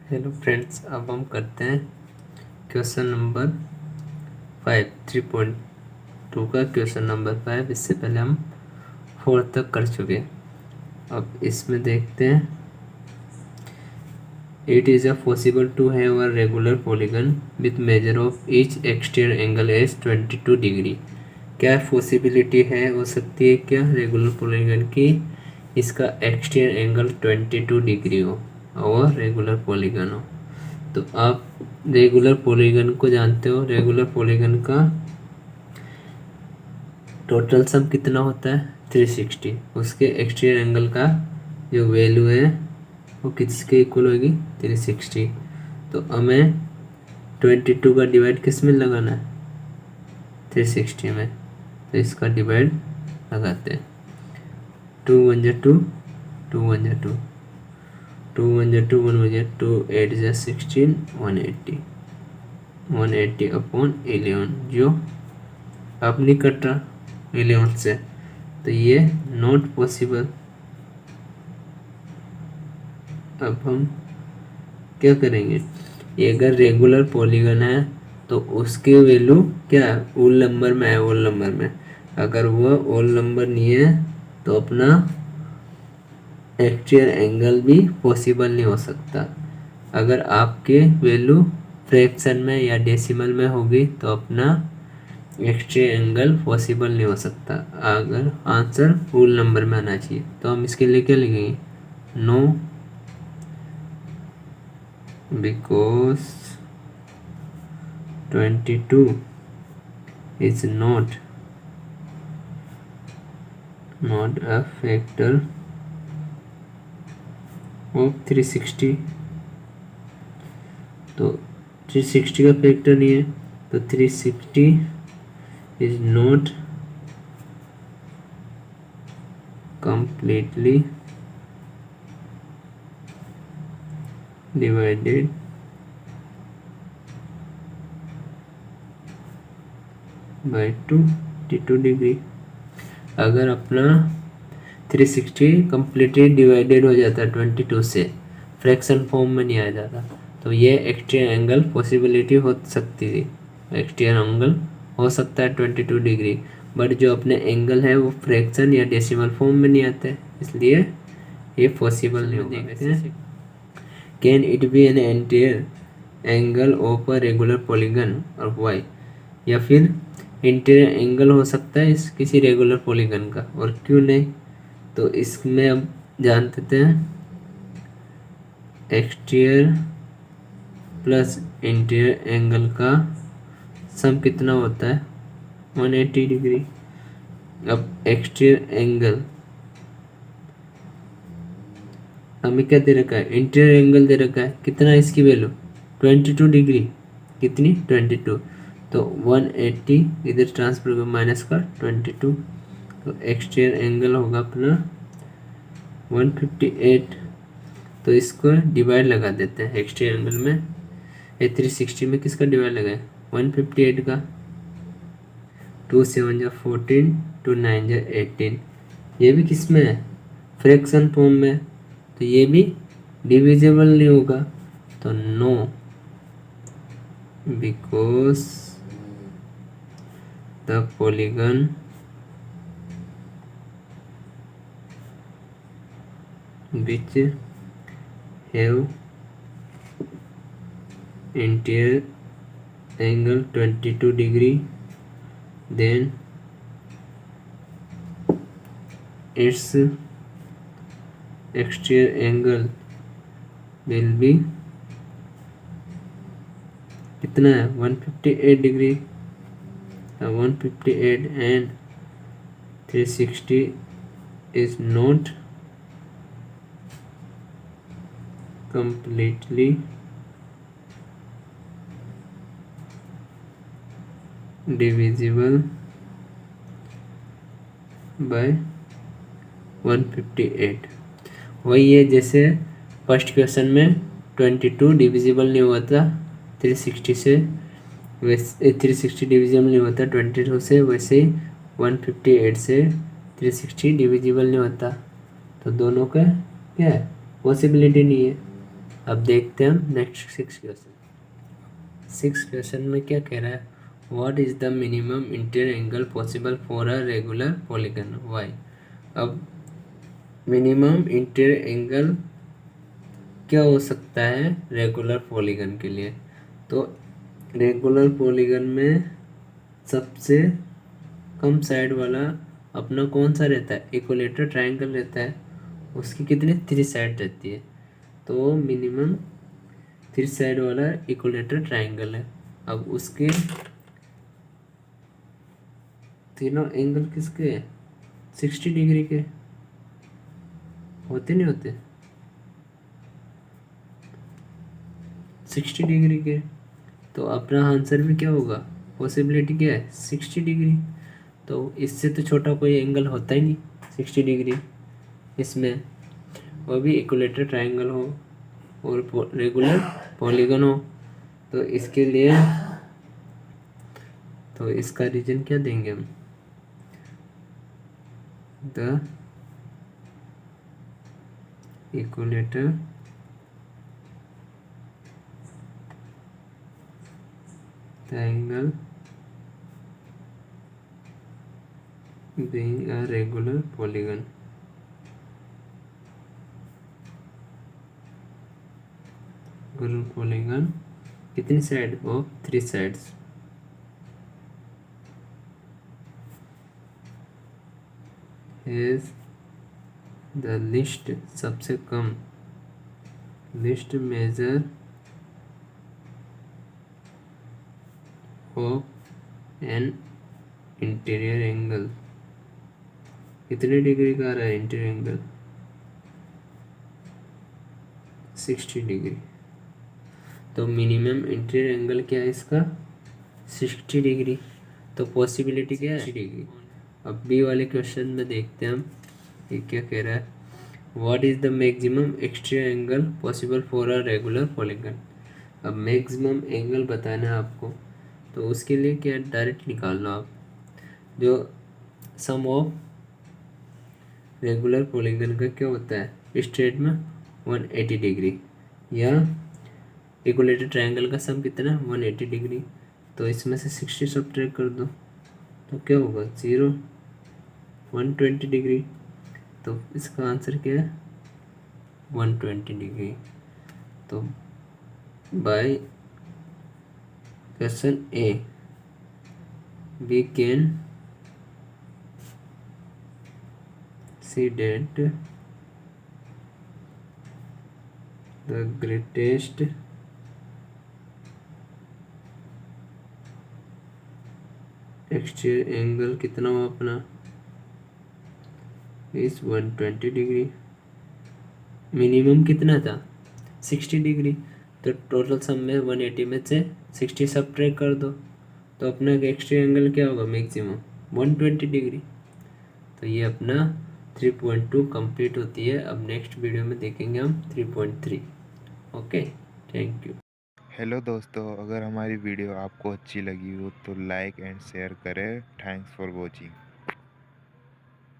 Hello friends, अब हम करते हैं क्वेश्चन नंबर 5 3.2 का क्वेश्चन नंबर 5। इससे पहले हम 4 तक कर चुके हैं। अब इसमें देखते हैं, it is a possible to have a regular polygon with measure of each exterior angle as 22 degree. क्या पॉसिबिलिटी है, हो सकती है क्या रेगुलर पॉलीगन की इसका एक्सटीरियर एंगल 22 डिग्री हो और रेगुलर पॉलीगन हो। तो आप रेगुलर पॉलीगन को जानते हो, रेगुलर पॉलीगन का टोटल सम कितना होता है 360। उसके एक्सटीरियर एंगल का जो वैल्यू है वो किसके इक्वल होगी 360। तो हमें 22 का डिवाइड किस में लगाना है 360 में, तो इसका डिवाइड लगाते हैं। 2 1 जा 2, 2 1 जा 2, 2 1 जा 2, 1 जा 2, 8 जा 16, 180, 180 अपॉन 11 जो अब नहीं कट रहा 11 से, तो ये नॉट पॉसिबल। अब हम क्या करेंगे, ये अगर रेगुलर पॉलीगन है तो उसकी वैल्यू क्या है, ओल नंबर में है, ओल नंबर में। अगर वह ओल नंबर नहीं है तो अपना एक्चुअल एंगल भी पॉसिबल नहीं हो सकता। अगर आपके वैल्यू फ्रैक्शन में या डेसिमल में होगी तो अपना एक्सट्रीम एंगल पॉसिबल नहीं हो सकता। अगर आंसर फुल नंबर में आना चाहिए तो हम इसके लिए क्या लिखेंगे, no because 22 is not a factor of 360। तो 360 का फैक्टर नहीं है, तो 360 is not completely divided by 22 degree. अगर अपना 360 कम्प्लीटली डिवाइडेड हो जाता है 22 से, फ्रैक्शन फॉर्म में नहीं आ जाता, तो ये एक्सट्रीम एंगल पॉसिबिलिटी हो सकती थी। एक्सट्रीम एंगल हो सकता है 22 डिग्री, बट जो अपने एंगल है वो फ्रैक्शन या डेसिमल फॉर्म में नहीं आता है, इसलिए ये पॉसिबल नहीं होगा। Can it be an anterior angle of a regular polygon और वाई, या फिर इंटीरियर एंगल हो सकता है इस किसी रेगुलर पॉलीगन का, और क्यों नहीं। तो इसमें अब जानते हैं एक्सटीरियर प्लस इंटीरियर एंगल का सम कितना होता है 180 डिग्री। अब एक्सटीरियर एंगल हमें क्या दे रखा है, इंटीरियर एंगल दे रखा है, कितना है इसकी वैल्यू 22 डिग्री, कितनी 22, तो 180 इधर ट्रांसफर कर माइनस का 22, तो एक्सटीरियर एंगल होगा अपना 158। तो इसको डिवाइड लगा देते हैं एक्सटीरियर एंगल में, 360 में किसका डिवाइड लगाए 158 का, 2 7 जा 14, 2 9 जा 18, ये भी किस में है फ्रैक्शन फॉर्म में, तो ये भी डिविजिबल नहीं होगा, तो no because the polygon which have interior angle 22 degree, then its exterior angle will be कितना है 158 degree, 158 and 360 is not completely divisible by 158। वही है जैसे फर्स्ट क्वेश्चन में 22 डिविजिबल नहीं हुआ था 360 से, वैसे 360 डिविजिबल नहीं होता 22 से, वैसे 158 से 360 डिविजिबल नहीं होता, तो दोनों का क्या है पॉसिबिलिटी नहीं है। अब देखते हैं हम नेक्स्ट 6 क्वेश्चन। 6 क्वेश्चन में क्या कह रहा है, what is the minimum interior angle possible for a regular polygon, why. अब मिनिमम इंटीरियर एंगल क्या हो सकता है रेगुलर पॉलीगन के लिए, तो रेगुलर पॉलीगन में सबसे कम साइड वाला अपना कौन सा रहता है, इक्विलेटरल ट्रायंगल रहता है, उसकी कितनी 3 साइड रहती है, तो मिनिमम 3 साइड वाला इक्विलेटरल ट्रायंगल है। अब उसके तीनों एंगल किसके 60 डिग्री के होते, नहीं होते 60 डिग्री के, तो अपना आंसर भी क्या होगा, पॉसिबिलिटी क्या है 60 डिग्री। तो इससे तो छोटा कोई एंगल होता ही नहीं 60 डिग्री, इसमें वो भी इक्विलेटरल ट्रायंगल हो और रेगुलर पॉलीगन हो, तो इसके लिए तो इसका रीजन क्या देंगे हम, the equilateral triangle being a regular polygon, regular polygon कितनी side of 3 sides, has the least सबसे कम least measure of an interior angle, कितने डिग्री का आ रहा है इंटीरियर एंगल 60 डिग्री, तो मिनिमम इंटीरियर एंगल क्या है इसका 60 डिग्री, तो पॉसिबिलिटी क्या है 60 डिग्री। अब बी वाले क्वेश्चन में देखते हैं हम, ये क्या कह रहा है, what is the maximum exterior angle possible for a regular polygon. अब मैक्सिमम एंगल बताना है आपको, तो उसके लिए क्या डायरेक्ट निकाल लो आप, जो सम ऑफ रेगुलर पॉलीगन का क्या होता है स्ट्रेट में 180 डिग्री, या इक्विलेटरल ट्रायंगल का सम कितना है 180 डिग्री, तो इसमें से 60 सब्ट्रैक्ट कर दो तो क्या होगा 0, 120 डिग्री, तो इसका आंसर क्या है 120 डिग्री। तो by question A V can see that the greatest exterior angle कितना हुआ अपना इस 120 डिग्री, मिनिमम कितना था 60 डिग्री, तो टोटल सम में 180 में से 60 सब्ट्रैक्ट कर दो, तो अपना एक्सटीरियर एंगल क्या होगा मैक्सिमम 120 डिग्री। तो ये अपना 3.2 कंप्लीट होती है। अब नेक्स्ट वीडियो में देखेंगे हम 3.3। Okay, thank you. हेलो दोस्तों, अगर हमारी वीडियो आपको अच्छी लगी हो तो लाइक एंड शेयर करें। Thanks for watching.